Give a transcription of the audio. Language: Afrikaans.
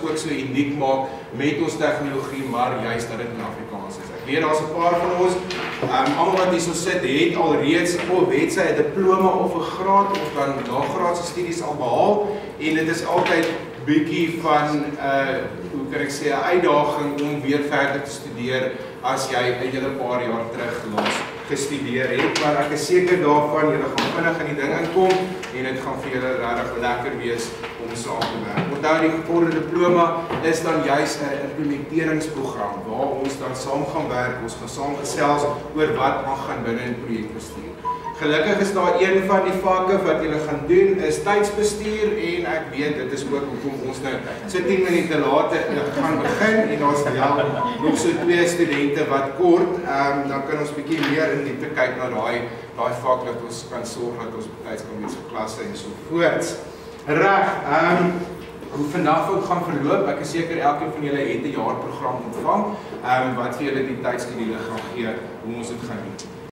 ook so uniek maak met ons tegnologie, maar juist dat dit in Afrikaans is. Ek weet daar's 'n paar van ons, almal wat hierso sit, het alreeds of het sy 'n diploma of 'n graad of dan nagraadse studies al behaal, en dit is altyd bietjie van hoe kan ek sê, 'n uitdaging om weer verder te studeer as jy 'n hele paar jaar terug los gestudeer het, maar ek is seker daarvan, julle gaan vinnig in die ding inkom en dit gaan vir julle regtig lekker wees om saam te werk. Onthou, die gevorderde diploma is dan juist 'n implementeringsprogram waar ons dan saam gaan werk, ons gaan saam gesels oor wat aangaan binne in projekbestuur. Gelukkig is daar een van die vakke wat julle gaan doen, is tydsbestuur, en ek weet dit is ook hoekom ons nou so 10 minute later gaan begin, en daar's nog so 2 studente wat kort, dan kan ons bietjie meer in diepte kyk na daai vak, dat ons kan sorg dat ons betyds kan wees vir klasse en so voorts. Reg, hoe vandag ook gaan verloop, ek is seker elkeen van julle het 'n jaarprogram ontvang, wat vir julle die tydskedule gaan gee, hoe ons dit gaan doen.